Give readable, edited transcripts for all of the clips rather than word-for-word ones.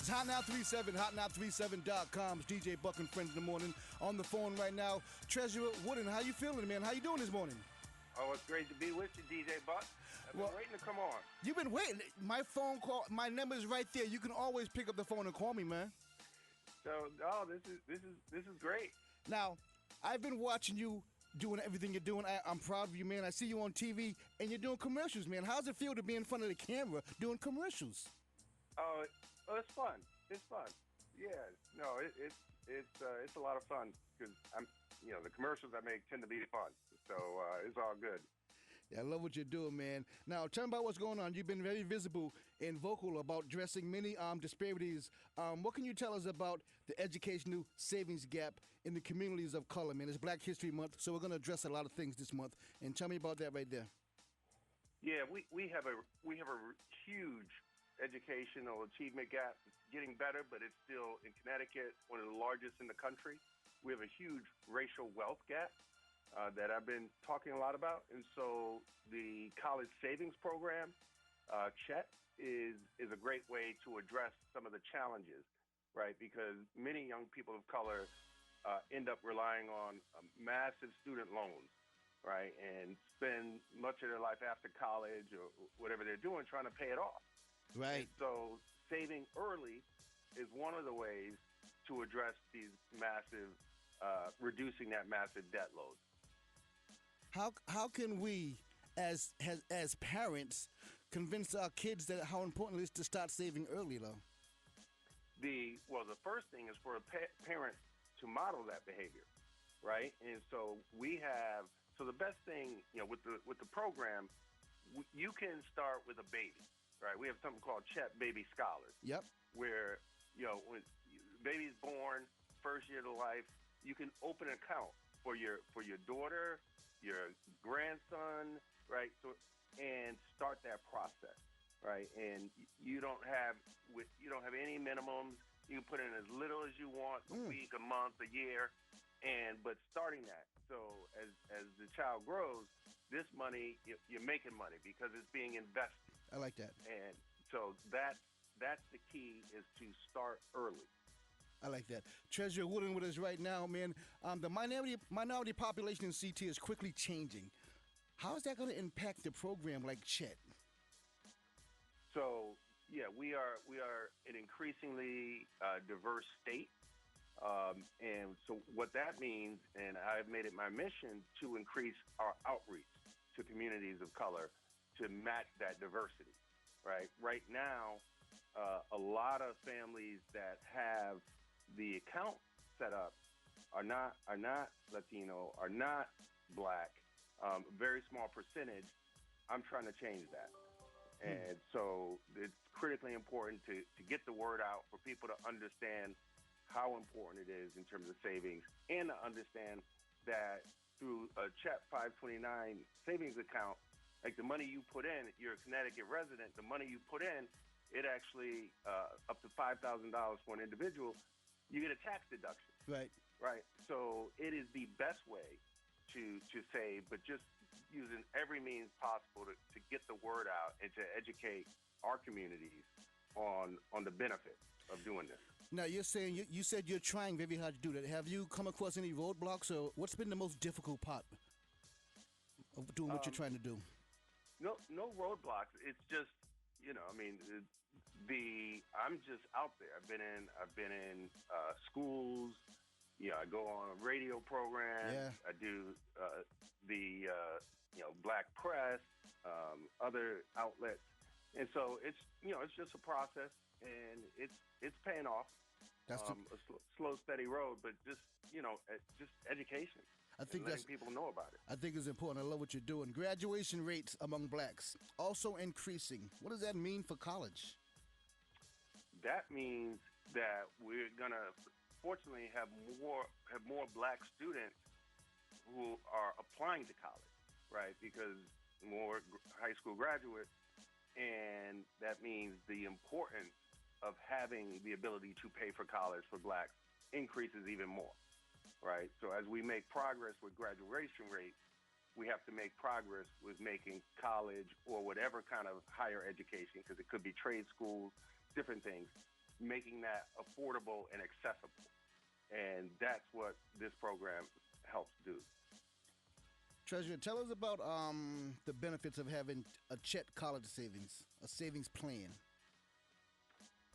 It's hotnow37, hotnow37.com's DJ Buck and Friends in the morning. On the phone right now, Treasurer Wooden. How you feeling, man? How you doing this morning? Oh, it's great to be with you, DJ Buck. I've been waiting to come on. You've been waiting. My phone call, my number is right there. You can always pick up the phone and call me, man. So, this is great. Now, I've been watching you doing everything you're doing. I'm proud of you, man. I see you on TV and you're doing commercials, man. How's it feel to be in front of the camera doing commercials? Oh, it's fun. It's fun. Yeah. No, it's a lot of fun because the commercials I make tend to be fun. So it's all good. Yeah, I love what you're doing, man. Now, tell me about what's going on. You've been very visible and vocal about addressing many disparities. What can you tell us about the educational savings gap in the communities of color, man? It's Black History Month, so we're going to address a lot of things this month. And tell me about that right there. Yeah, we have a huge educational achievement gap. It's getting better, but it's still, in Connecticut, one of the largest in the country. We have a huge racial wealth gap that I've been talking a lot about. And so the college savings program, CHET, is a great way to address some of the challenges, right? Because many young people of color end up relying on massive student loans, right? And spend much of their life after college or whatever they're doing trying to pay it off. Right. And so saving early is one of the ways to address these massive, reducing that massive debt load. How can we, as parents, convince our kids that how important it is to start saving early, though? The first thing is for a parent to model that behavior, right? And so the best thing, with the program, you can start with a baby, right? We have something called CHET Baby Scholars. Yep. Where, when baby's born, first year of life, you can open an account for your daughter, your grandson, right? So, and start that process, right? And you don't have any minimums. You can put in as little as you want, a week, a month, a year, but starting that. So as the child grows, this money, you're making money because it's being invested. I like that. And so that's the key, is to start early. I like that. Treasurer Wooden with us right now, man. The minority population in CT is quickly changing. How is that going to impact the program like CHET? So, yeah, we are an increasingly diverse state. And so what that means, and I've made it my mission to increase our outreach to communities of color to match that diversity, right? Right now, a lot of families that have the account set up are not Latino, are not Black, very small percentage. I'm trying to change that. And so it's critically important to get the word out for people to understand how important it is in terms of savings, and to understand that through a CHET 529 savings account, like the money you put in, you're a Connecticut resident, the money you put in, it actually, up to $5,000 for an individual, you get a tax deduction. Right. Right. So it is the best way to save, but just using every means possible to get the word out and to educate our communities on the benefits of doing this. Now, you're saying you said you're trying very hard to do that. Have you come across any roadblocks, or what's been the most difficult part of doing what you're trying to do? No roadblocks. It's just, I'm just out there. I've been in schools. I go on radio programs. Yeah. I do Black Press, other outlets, and so it's just a process, and it's paying off. That's a slow, steady road, but just education. I think letting people know about it. I think it's important. I love what you're doing. Graduation rates among Blacks also increasing. What does that mean for college? That means that we're gonna, fortunately, have more Black students who are applying to college, right? Because more high school graduates, and that means the importance of having the ability to pay for college for Blacks increases even more, right? So as we make progress with graduation rates, we have to make progress with making college or whatever kind of higher education, because it could be trade schools, different things, making that affordable and accessible. And that's what this program helps do. Treasurer, tell us about the benefits of having a Chet college savings, a savings plan.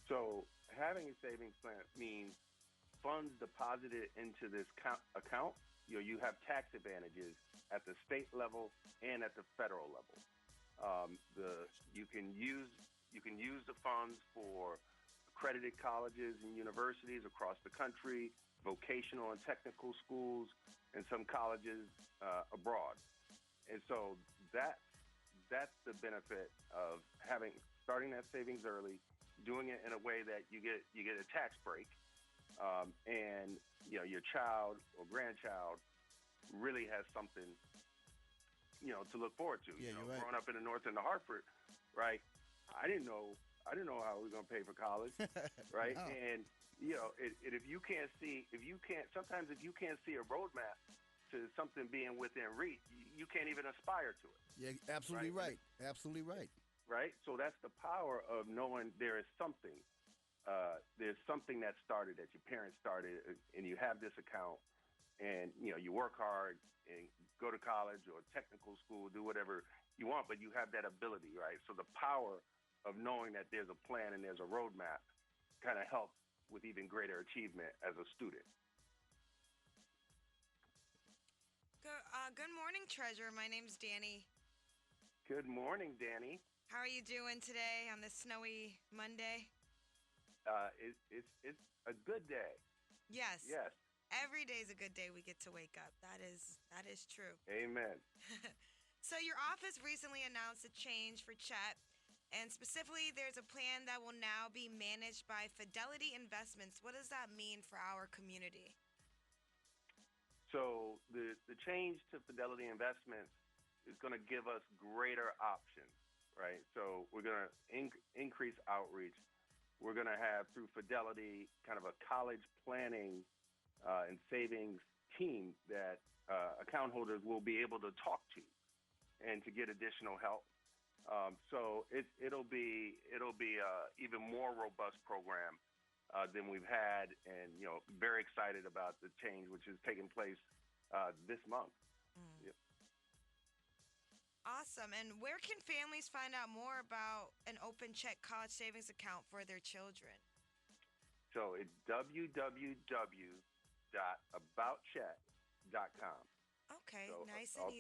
So having a savings plan means funds deposited into this account. You have tax advantages at the state level and at the federal level. You can use the funds for accredited colleges and universities across the country, vocational and technical schools, and some colleges abroad. And so that's the benefit of starting that savings early, doing it in a way that you get a tax break, and your child or grandchild really has something to look forward to. Yeah, you're right. Growing up in the north end of Hartford, right? I didn't know how we were going to pay for college, right? No. And if you can't see a roadmap to something being within reach, you can't even aspire to it. Yeah, absolutely right. Absolutely right. Right? So that's the power of knowing there is something. There's something that started, that your parents started, and you have this account, and you work hard and go to college or technical school, do whatever you want, but you have that ability, right? So the power of knowing that there's a plan and there's a roadmap kind of helps with even greater achievement as a student. Good morning, Treasurer. My name's Danny. Good morning, Danny. How are you doing today on this snowy Monday? It's a good day. Yes. Yes. Every day's a good day we get to wake up. That is true. Amen. So your office recently announced a change for Chet, and specifically there's a plan that will now be managed by Fidelity Investments. What does that mean for our community? So the change to Fidelity Investments is going to give us greater options, right? So we're going to increase outreach. We're going to have, through Fidelity, kind of a college planning and savings team that account holders will be able to talk to and to get additional help. So it'll be even more robust program than we've had, and very excited about the change which is taking place this month. Mm. Yep. Awesome. And where can families find out more about an open check college savings account for their children? So it's www.aboutchet.com. Okay, So nice all and easy.